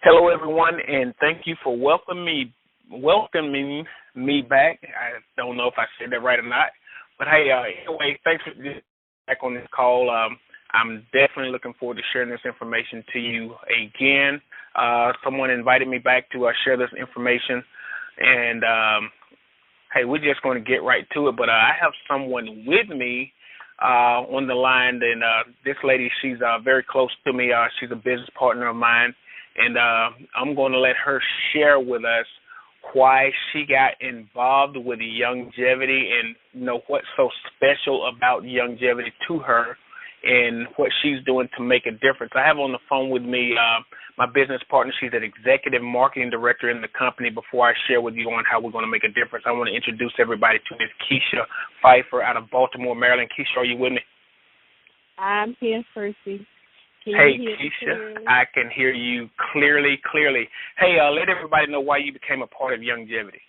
Hello, everyone, and thank you for welcoming me back. I don't know if I said that right or not, but hey, anyway, thanks for being back on this call. I'm definitely looking forward to sharing this information to you again. Someone invited me back to share this information, and hey, we're just going to get right to it. But I have someone with me on the line, and this lady, she's very close to me. She's a business partner of mine, and I'm going to let her share with us why she got involved with longevity and what's so special about longevity to her and what she's doing to make a difference. I have on the phone with me my business partner. She's an executive marketing director in the company. Before I share with you on how we're going to make a difference, I want to introduce everybody to Miss Keisha Pfeiffer out of Baltimore, Maryland. Keisha, are you with me? I'm here, Percy. Hey, Keisha, I can hear you clearly. Hey, let everybody know why you became a part of longevity.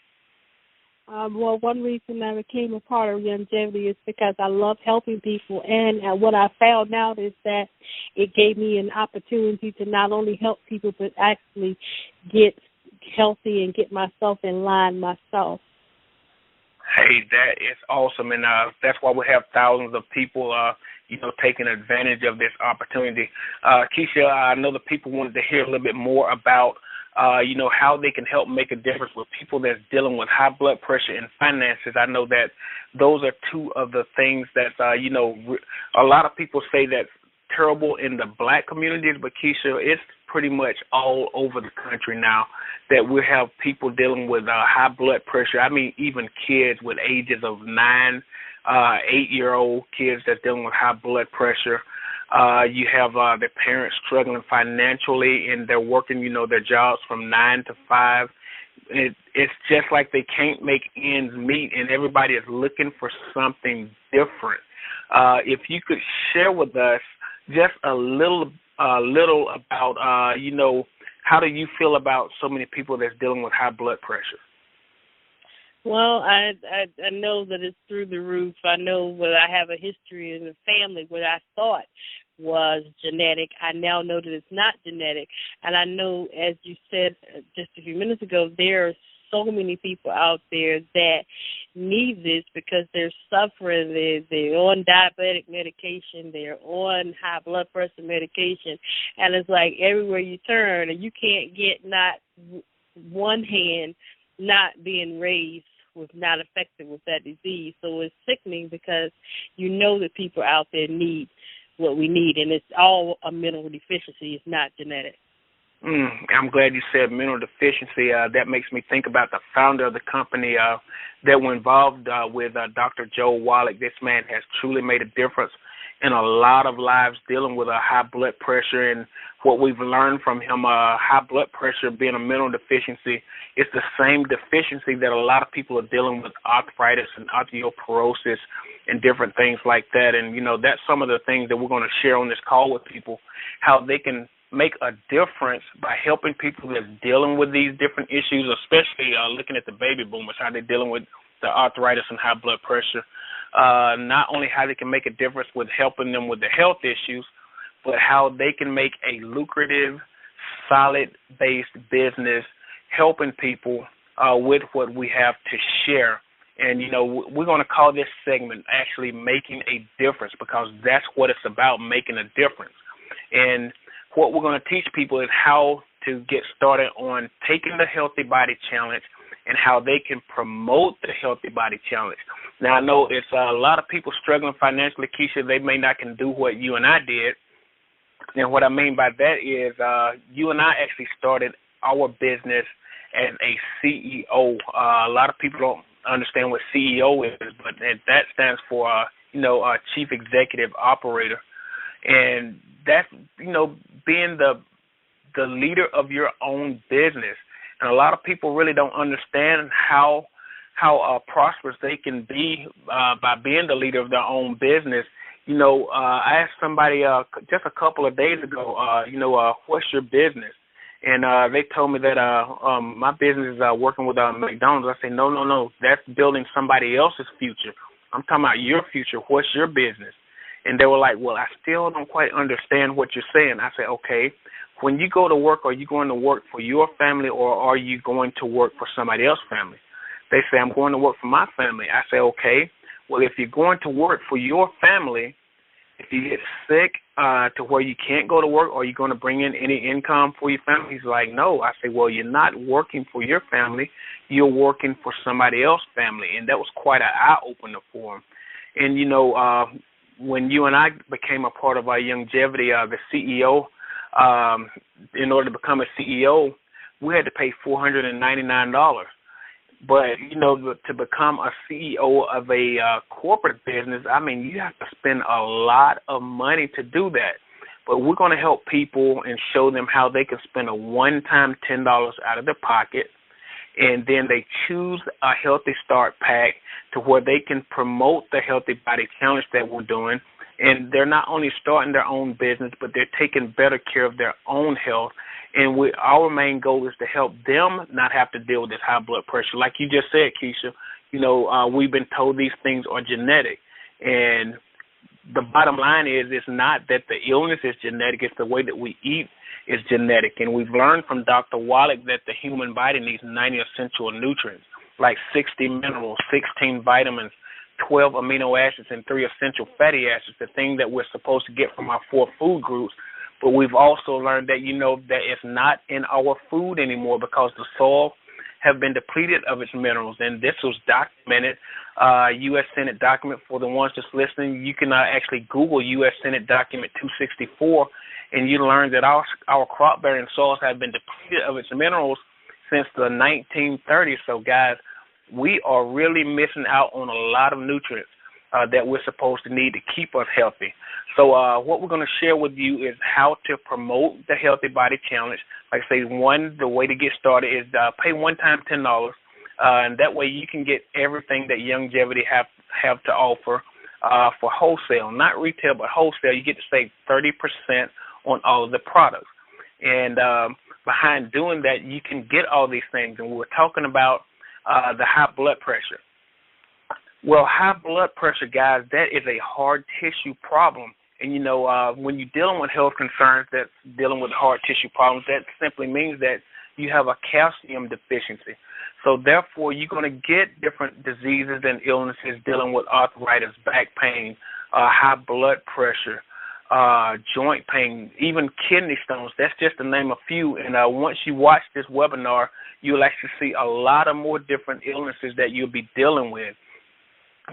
Well, one reason I became a part of longevity is because I love helping people, and what I found out is that it gave me an opportunity to not only help people but actually get healthy and get myself in line myself. Hey, that is awesome, and that's why we have thousands of people, taking advantage of this opportunity. Keisha, I know the people wanted to hear a little bit more about how they can help make a difference with people that's dealing with high blood pressure and finances. I know that those are two of the things that, a lot of people say that's terrible in the black communities, but Keisha, it's pretty much all over the country now that we have people dealing with high blood pressure. I mean, even kids with ages of 9, 8-year-old kids that's dealing with high blood pressure. You have their parents struggling financially, and they're working, their jobs from 9 to 5. It's just like they can't make ends meet, and everybody is looking for something different. If you could share with us just a little about, how do you feel about so many people that's dealing with high blood pressure? Well, I know that it's through the roof. I know that I have a history in the family what I thought was genetic. I now know that it's not genetic. And I know, as you said just a few minutes ago, there are so many people out there that need this because they're suffering. They're on diabetic medication. They're on high blood pressure medication. And it's like everywhere you turn, and you can't get not one hand not being raised with not affected with that disease. So it's sickening because you know that people out there need what we need, and it's all a mineral deficiency. It's not genetic. I'm glad you said mineral deficiency. That makes me think about the founder of the company that we're involved with, Dr. Joe Wallach. This man has truly made a difference in a lot of lives dealing with a high blood pressure. And what we've learned from him, high blood pressure being a mineral deficiency, it's the same deficiency that a lot of people are dealing with, arthritis and osteoporosis and different things like that. And, that's some of the things that we're going to share on this call with people, how they can make a difference by helping people that's dealing with these different issues, especially looking at the baby boomers, how they're dealing with the arthritis and high blood pressure. Not only how they can make a difference with helping them with the health issues, but how they can make a lucrative, solid-based business helping people with what we have to share. And, we're going to call this segment actually Making a Difference, because that's what it's about, making a difference. And what we're going to teach people is how to get started on taking the Healthy Body Challenge and how they can promote the Healthy Body Challenge. Now, I know it's a lot of people struggling financially, Keisha. They may not can do what you and I did. And what I mean by that is you and I actually started our business as a CEO. A lot of people don't understand what CEO is, but that stands for, Chief Executive Operator. And that's, being the leader of your own business. And a lot of people really don't understand how prosperous they can be by being the leader of their own business. I asked somebody just a couple of days ago, what's your business? And they told me that my business is working with McDonald's. I say, no, that's building somebody else's future. I'm talking about your future. What's your business? And they were like, well, I still don't quite understand what you're saying. I said, okay, when you go to work, are you going to work for your family or are you going to work for somebody else's family? They say, I'm going to work for my family. I say, okay, well, if you're going to work for your family, if you get sick to where you can't go to work, are you going to bring in any income for your family? He's like, no. I say, well, you're not working for your family. You're working for somebody else's family. And that was quite an eye-opener for him. And, when you and I became a part of our longevity, the CEO, in order to become a CEO, we had to pay $499. But, to become a CEO of a corporate business, I mean, you have to spend a lot of money to do that. But we're going to help people and show them how they can spend a one-time $10 out of their pocket, and then they choose a Healthy Start Pack to where they can promote the Healthy Body Challenge that we're doing. And they're not only starting their own business, but they're taking better care of their own health. And our main goal is to help them not have to deal with this high blood pressure. Like you just said, Keisha, we've been told these things are genetic. And the bottom line is it's not that the illness is genetic. It's the way that we eat is genetic. And we've learned from Dr. Wallach that the human body needs 90 essential nutrients, like 60 minerals, 16 vitamins, 12 amino acids, and 3 essential fatty acids, the thing that we're supposed to get from our 4 food groups. But we've also learned that, that it's not in our food anymore because the soil have been depleted of its minerals. And this was documented, U.S. Senate document for the ones just listening. You can actually Google U.S. Senate document 264, and you learn that our crop-bearing soils have been depleted of its minerals since the 1930s. So, guys, we are really missing out on a lot of nutrients that we're supposed to need to keep us healthy. So what we're going to share with you is how to promote the Healthy Body Challenge. Like I say, the way to get started is pay one-time $10, and that way you can get everything that Longevity have to offer for wholesale, not retail, but wholesale. You get to save 30% on all of the products. And behind doing that, you can get all these things. And we're talking about the high blood pressure. Well, high blood pressure, guys, that is a hard tissue problem. And, when you're dealing with health concerns that's dealing with hard tissue problems, that simply means that you have a calcium deficiency. So, therefore, you're going to get different diseases and illnesses dealing with arthritis, back pain, high blood pressure, joint pain, even kidney stones. That's just to name a few. And once you watch this webinar, you'll actually see a lot of more different illnesses that you'll be dealing with.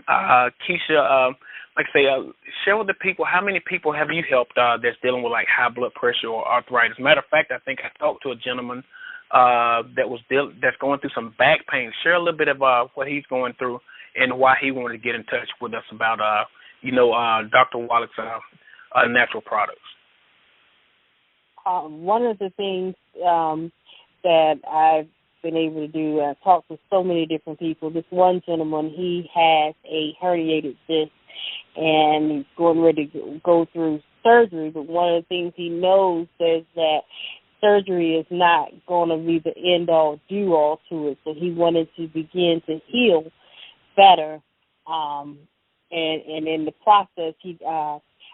Keisha, like I say, share with the people, how many people have you helped that's dealing with like high blood pressure or arthritis? Matter of fact, I think I talked to a gentleman that's going through some back pain. Share a little bit of what he's going through and why he wanted to get in touch with us about, Dr. Wallach's natural products. One of the things that I've been able to do, I've talked with so many different people. This one gentleman, he has a herniated disc, and he's going ready to go through surgery, but one of the things he knows is that surgery is not going to be the end-all, do-all to it, so he wanted to begin to heal better, and in the process,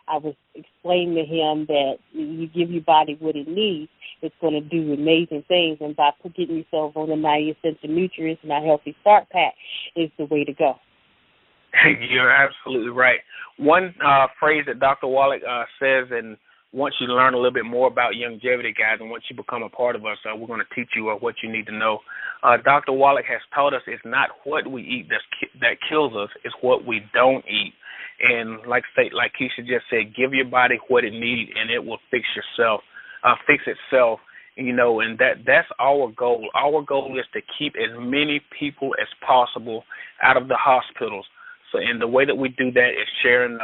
I was explaining to him that you give your body what it needs, it's going to do amazing things. And by getting yourself on the 90 essential nutrients and our Healthy Start Pack is the way to go. You're absolutely right. One phrase that Dr. Wallach says, and once you learn a little bit more about longevity, guys, and once you become a part of us, we're going to teach you what you need to know. Dr. Wallach has taught us it's not what we eat that kills us, it's what we don't eat. And like Keisha just said, give your body what it needs, and it will fix itself. And that's our goal. Our goal is to keep as many people as possible out of the hospitals. So, and the way that we do that is sharing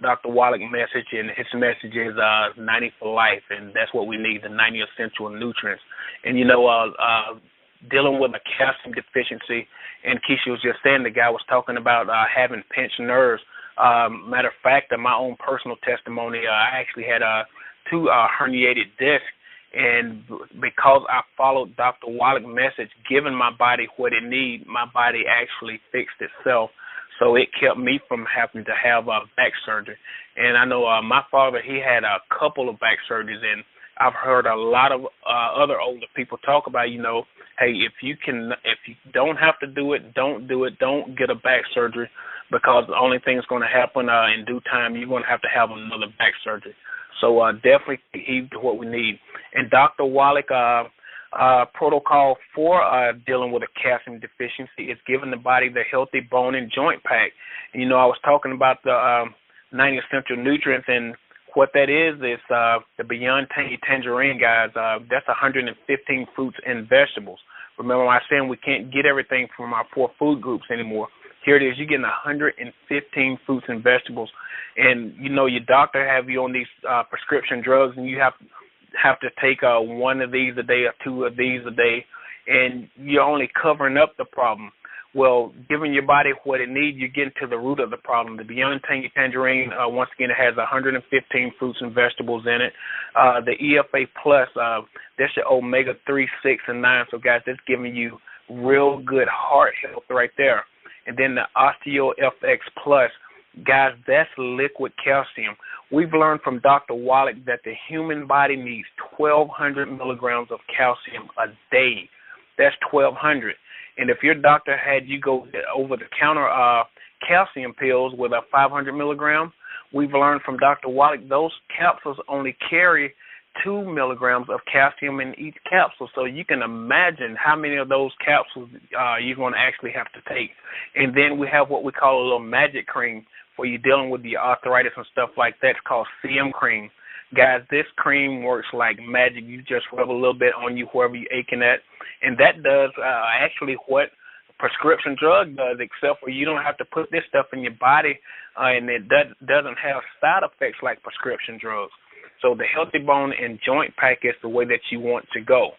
Dr. Wallach's message, and his message is 90 for life, and that's what we need, the 90 essential nutrients. And, dealing with a calcium deficiency, and Keisha was just saying, the guy was talking about having pinched nerves. Matter of fact, in my own personal testimony, I actually had 2 herniated discs, and because I followed Dr. Wallach's message, giving my body what it needs, my body actually fixed itself. So it kept me from having to have back surgery. And I know my father, he had a couple of back surgeries, and I've heard a lot of other older people talk about, hey, if you don't have to do it, don't do it. Don't get a back surgery, because the only thing that's going to happen in due time, you're going to have another back surgery. So definitely heed to what we need. And Dr. Wallach, protocol for dealing with a calcium deficiency is giving the body the healthy bone and joint pack. And, I was talking about the 90 essential nutrients, and what that is the Beyond Tangy Tangerine, guys. That's 115 fruits and vegetables. Remember, I was saying we can't get everything from our 4 food groups anymore. Here it is. You're getting 115 fruits and vegetables. And, your doctor have you on these prescription drugs, and you have to take one of these a day or 2 of these a day, and you're only covering up the problem. Well, giving your body what it needs, you're getting to the root of the problem. The Beyond Tangy Tangerine, once again, it has 115 fruits and vegetables in it. The EFA Plus, that's your omega-3, 6, and 9. So, guys, that's giving you real good heart health right there. And then the Osteo FX Plus, guys, that's liquid calcium. We've learned from Dr. Wallach that the human body needs 1,200 milligrams of calcium a day. That's 1,200. And if your doctor had you go over-the-counter calcium pills with a 500 milligrams, we've learned from Dr. Wallach those capsules only carry 2 milligrams of calcium in each capsule. So you can imagine how many of those capsules you're going to actually have to take. And then we have what we call a little magic cream for you dealing with the arthritis and stuff like that. It's called CM cream. Guys, this cream works like magic. You just rub a little bit on you wherever you're aching at, and that does actually what prescription drug does, except for you don't have to put this stuff in your body, and it doesn't have side effects like prescription drugs. So the Healthy Bone and Joint Pack is the way that you want to go.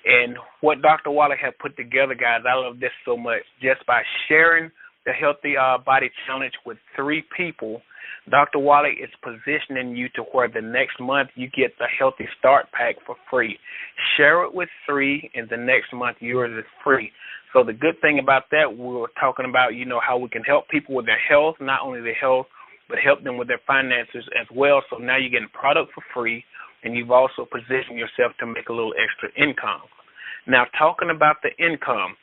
And what Dr. Wallach has put together, guys, I love this so much. Just by sharing the Healthy Body Challenge with 3 people, Dr. Wallach is positioning you to where the next month you get the Healthy Start Pack for free. Share it with 3, and the next month yours is free. So the good thing about that, we were talking about, how we can help people with their health, not only their health, but help them with their finances as well. So now you're getting product for free, and you've also positioned yourself to make a little extra income. Now, talking about the income,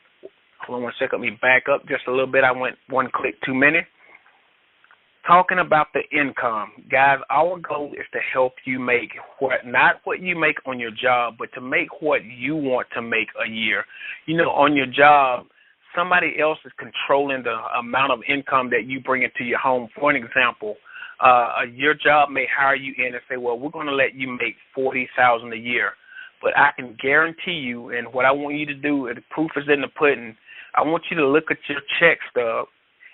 hold on one second, let me back up just a little bit. I went one click too many. Talking about the income, guys, our goal is to help you make not what you make on your job, but to make what you want to make a year. On your job, somebody else is controlling the amount of income that you bring into your home. For an example, your job may hire you in and say, well, we're going to let you make $40,000 a year. But I can guarantee you, and what I want you to do, the proof is in the pudding, I want you to look at your check stub.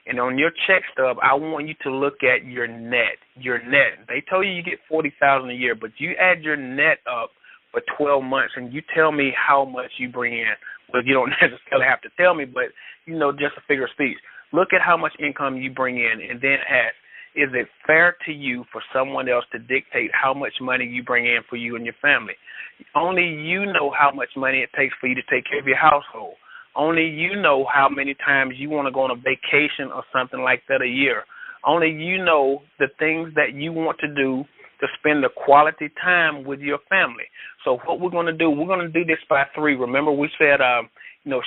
And on your check stub, I want you to look at your net. Your net. They told you get $40,000 a year, but you add your net up for 12 months, and you tell me how much you bring in. Well, you don't necessarily have to tell me, but just a figure of speech. Look at how much income you bring in, and then ask, is it fair to you for someone else to dictate how much money you bring in for you and your family? Only you know how much money it takes for you to take care of your household. Only you know how many times you want to go on a vacation or something like that a year. Only you know the things that you want to do to spend the quality time with your family. So what we're going to do, we're going to do this by 3. Remember, we said,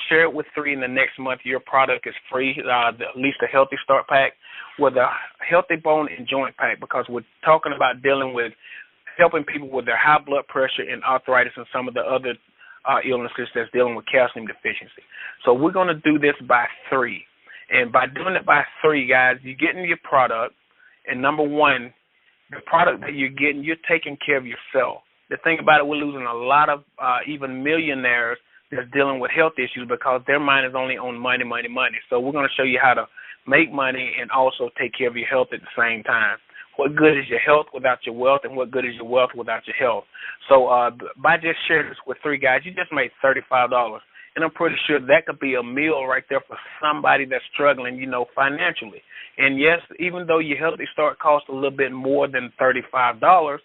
share it with 3, and the next month your product is free, at least a Healthy Start Pack with a Healthy Bone and Joint Pack, because we're talking about dealing with helping people with their high blood pressure and arthritis and some of the other illnesses that's dealing with calcium deficiency. So we're going to do this by 3. And by doing it by 3, guys, you're getting your product. And number 1, the product that you're getting, you're taking care of yourself. The thing about it, we're losing a lot of even millionaires that's dealing with health issues because their mind is only on money, money, money. So we're going to show you how to make money and also take care of your health at the same time. What good is your health without your wealth, and what good is your wealth without your health? So by just sharing this with 3 guys, you just made $35. And I'm pretty sure that could be a meal right there for somebody that's struggling, financially. And yes, even though your Healthy Start costs a little bit more than $35,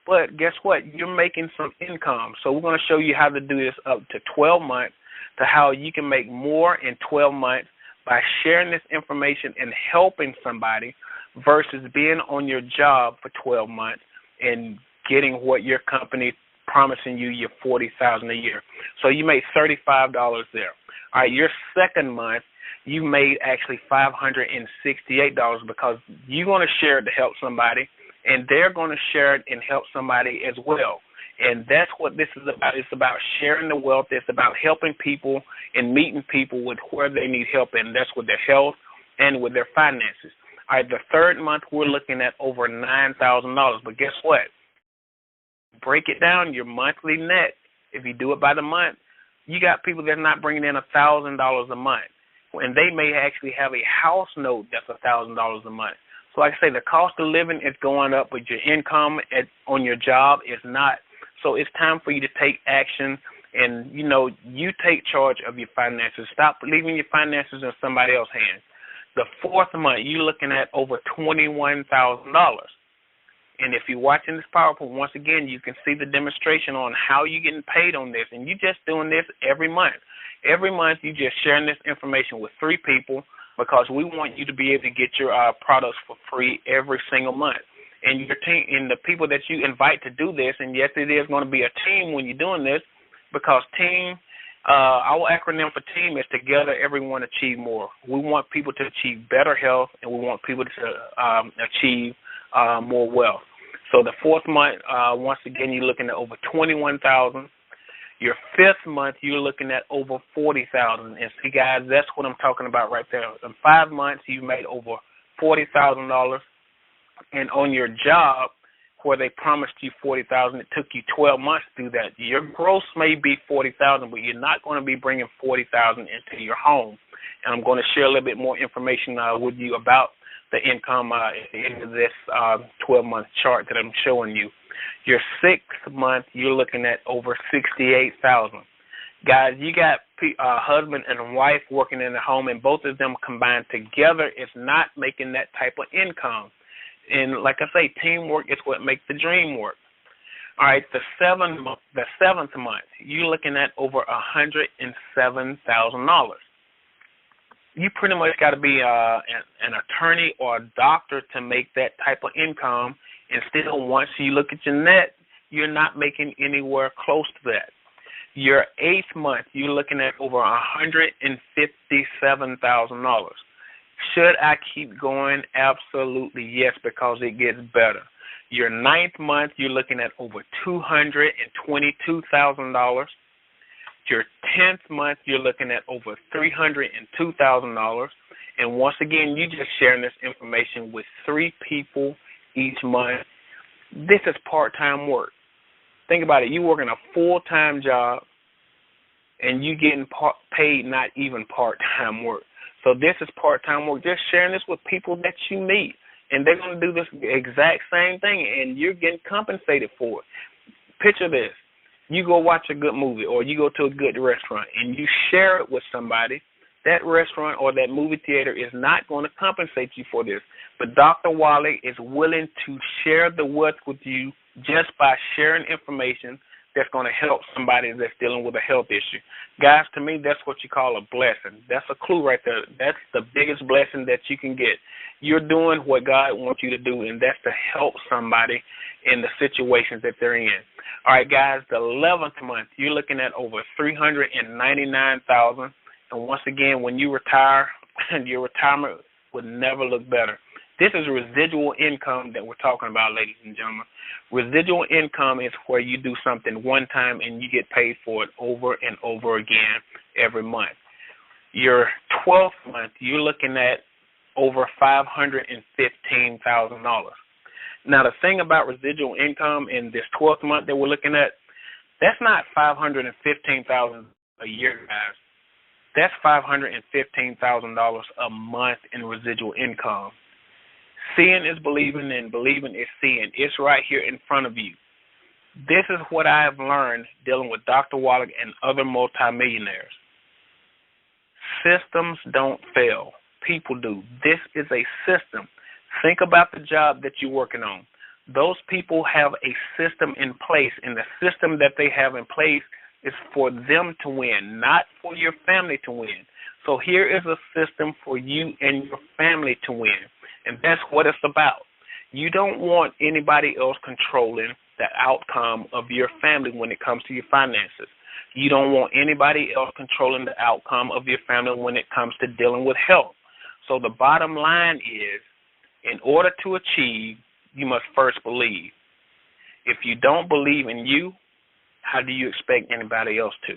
but guess what? You're making some income. So we're going to show you how to do this up to 12 months, to how you can make more in 12 months by sharing this information and helping somebody versus being on your job for 12 months and getting what your company promising you your $40,000 a year. So you made $35 there. All right, your second month you made actually $568 because you're going to share it to help somebody, and they're going to share it and help somebody as well. And that's what this is about. It's about sharing the wealth. It's about helping people and meeting people with where they need help, and that's with their health and with their finances. All right, the third month we're looking at over $9,000. But guess what? Break it down, your monthly net. If you do it by the month, you got people that's not bringing in $1,000 a month, and they may actually have a house note that's $1,000 a month. So like I say, the cost of living is going up, but your income on your job is not. So it's time for you to take action and, you take charge of your finances. Stop leaving your finances in somebody else's hands. The fourth month, you're looking at over $21,000. And if you're watching this PowerPoint, once again, you can see the demonstration on how you're getting paid on this. And you're just doing this every month. Every month, you're just sharing this information with 3 people because we want you to be able to get your products for free every single month. And your team and the people that you invite to do this, and yes, it is going to be a team when you're doing this, because team, our acronym for team is together everyone achieve more. We want people to achieve better health, and we want people to achieve more wealth. So the fourth month, once again, you're looking at over $21,000. Your fifth month, you're looking at over $40,000. And see, guys, that's what I'm talking about right there. In 5 months, you made over $40,000. And on your job, where they promised you $40,000, it took you 12 months to do that. Your gross may be $40,000, but you're not going to be bringing $40,000 into your home. And I'm going to share a little bit more information with you about the income at the end of this 12-month chart that I'm showing you. Your sixth month, you're looking at over $68,000. Guys, you got a husband and wife working in the home, and both of them combined together is not making that type of income. And like I say, teamwork is what makes the dream work. All right, the seventh month, you're looking at over $107,000. You pretty much got to be an attorney or a doctor to make that type of income. And still, once you look at your net, you're not making anywhere close to that. Your eighth month, you're looking at over $157,000. Should I keep going? Absolutely yes, because it gets better. Your ninth month, you're looking at over $222,000. Your 10th month, you're looking at over $302,000. And once again, you're just sharing this information with 3 people each month. This is part-time work. Think about it. You're working a full-time job, and you're getting paid not even part-time work. So this is part-time work. Just sharing this with people that you meet, and they're going to do this exact same thing, and you're getting compensated for it. Picture this. You go watch a good movie, or you go to a good restaurant, and you share it with somebody. That restaurant or that movie theater is not going to compensate you for this. But Dr. Wally is willing to share the wealth with you just by sharing information that's going to help somebody that's dealing with a health issue. Guys, to me, that's what you call a blessing. That's a clue right there. That's the biggest blessing that you can get. You're doing what God wants you to do, and that's to help somebody in the situations that they're in. All right, guys, the 11th month, you're looking at over $399,000. And once again, when you retire, your retirement would never look better. This is residual income that we're talking about, ladies and gentlemen. Residual income is where you do something one time and you get paid for it over and over again every month. Your 12th month, you're looking at over $515,000. Now, the thing about residual income in this 12th month that we're looking at, that's not $515,000 a year, guys. That's $515,000 a month in residual income. Seeing is believing, and believing is seeing. It's right here in front of you. This is what I have learned dealing with Dr. Wallach and other multimillionaires. Systems don't fail. People do. This is a system. Think about the job that you're working on. Those people have a system in place, and the system that they have in place It's for them to win, not for your family to win. So here is a system for you and your family to win, and that's what it's about. You don't want anybody else controlling the outcome of your family when it comes to your finances. You don't want anybody else controlling the outcome of your family when it comes to dealing with health. So the bottom line is, in order to achieve, you must first believe. If you don't believe in you, how do you expect anybody else to?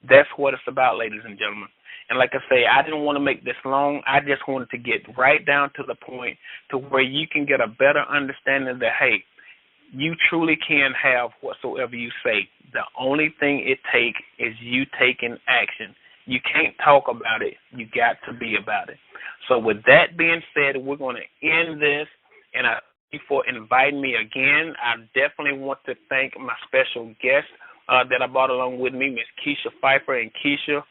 That's what it's about, ladies and gentlemen. And like I say, I didn't want to make this long. I just wanted to get right down to the point to where you can get a better understanding that, hey, you truly can have whatsoever you say. The only thing it takes is you taking action. You can't talk about it. You got to be about it. So with that being said, we're going to end this, and I thank you for inviting me again. I definitely want to thank my special guest that I brought along with me, Miss Keisha Pfeiffer. And Keisha,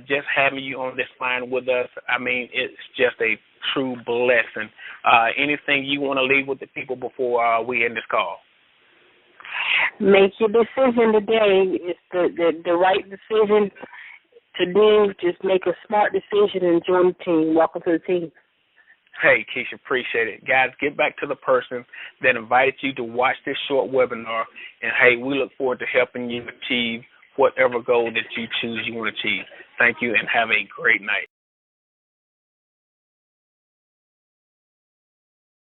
just having you on this line with us, I mean, it's just a true blessing. Anything you want to leave with the people before we end this call? Make your decision today. It's the right decision to do. Just make a smart decision and join the team. Welcome to the team. Hey, Keisha, appreciate it. Guys, get back to the person that invited you to watch this short webinar. And, hey, we look forward to helping you achieve whatever goal that you choose you want to achieve. Thank you, and have a great night.